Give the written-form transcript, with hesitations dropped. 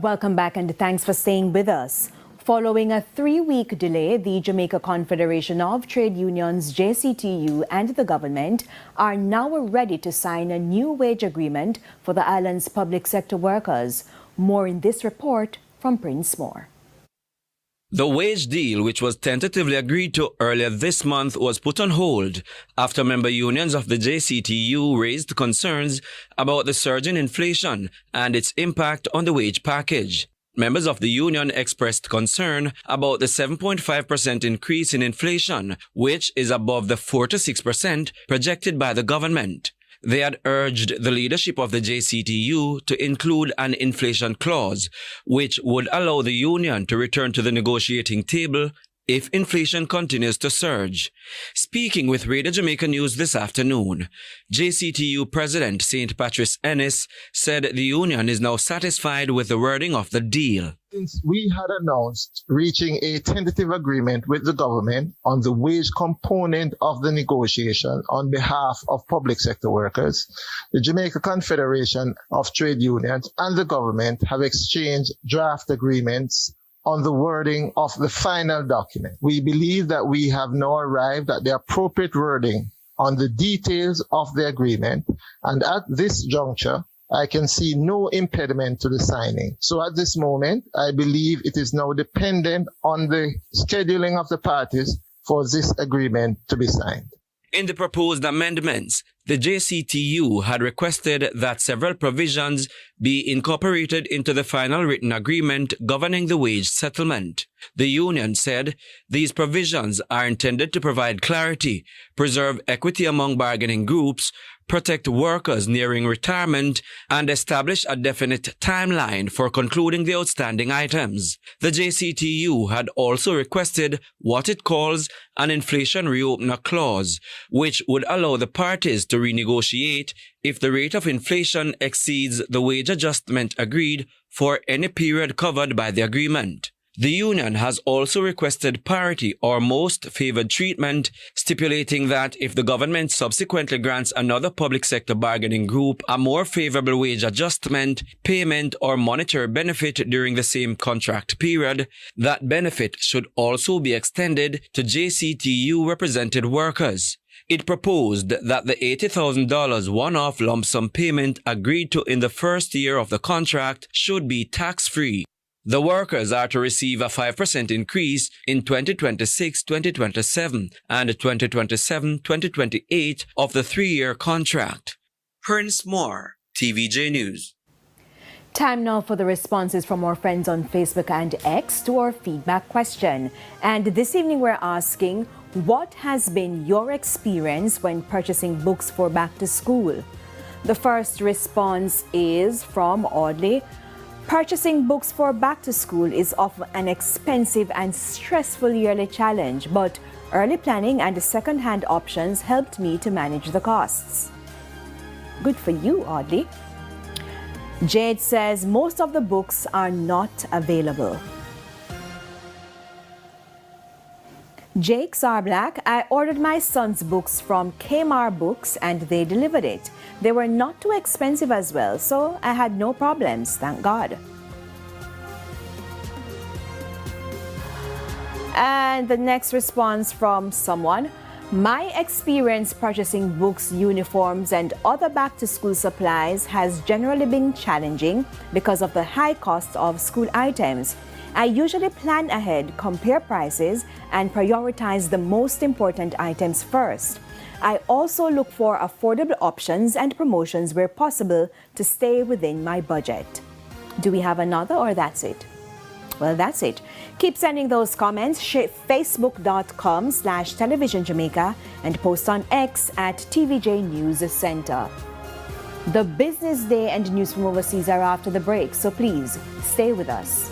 Welcome back and thanks for staying with us. Following a 3-week delay, the Jamaica Confederation of Trade Unions, JCTU, and the government are now ready to sign a new wage agreement for the island's public sector workers. More in this report from Prince Moore. The wage deal, which was tentatively agreed to earlier this month, was put on hold after member unions of the JCTU raised concerns about the surge in inflation and its impact on the wage package. Members of the union expressed concern about the 7.5% increase in inflation, which is above the 4 to 6% projected by the government. They had urged the leadership of the JCTU to include an inflation clause, which would allow the union to return to the negotiating table if inflation continues to surge. Speaking with Radio Jamaica News this afternoon, JCTU President St. Patrice Ennis said the union is now satisfied with the wording of the deal. Since we had announced reaching a tentative agreement with the government on the wage component of the negotiation on behalf of public sector workers, the Jamaica Confederation of Trade Unions and the government have exchanged draft agreements on the wording of the final document. We believe that we have now arrived at the appropriate wording on the details of the agreement, and at this juncture, I can see no impediment to the signing. So at this moment, I believe it is now dependent on the scheduling of the parties for this agreement to be signed. In the proposed amendments, the JCTU had requested that several provisions be incorporated into the final written agreement governing the wage settlement. The union said these provisions are intended to provide clarity, preserve equity among bargaining groups, protect workers nearing retirement, and establish a definite timeline for concluding the outstanding items. The JCTU had also requested what it calls an inflation reopener clause, which would allow the parties to renegotiate if the rate of inflation exceeds the wage adjustment agreed for any period covered by the agreement. The union has also requested parity or most favored treatment, stipulating that if the government subsequently grants another public sector bargaining group a more favorable wage adjustment, payment, or monetary benefit during the same contract period, that benefit should also be extended to JCTU represented workers. It proposed that the $80,000 one-off lump sum payment agreed to in the first year of the contract should be tax-free. The workers are to receive a 5% increase in 2026-2027 and 2027-2028 of the 3-year contract. Prince Moore, TVJ News. Time now for the responses from our friends on Facebook and X to our feedback question. And this evening we're asking, what has been your experience when purchasing books for back to school? The first response is from Audley. Purchasing books for back to school is often an expensive and stressful yearly challenge, but early planning and second-hand options helped me to manage the costs. Good for you, Audley. Jade says most of the books are not available. Jake Sarblack, I ordered my son's books from Kmart Books and they delivered it. They were not too expensive as well, so I had no problems, thank God. And the next response from someone, my experience purchasing books, uniforms, and other back-to-school supplies has generally been challenging because of the high cost of school items. I usually plan ahead, compare prices, and prioritize the most important items first. I also look for affordable options and promotions where possible to stay within my budget. Do we have another or that's it? Well, that's it. Keep sending those comments. Facebook.com/Television Jamaica and post on X at TVJ News Center. The business day and news from overseas are after the break, so please stay with us.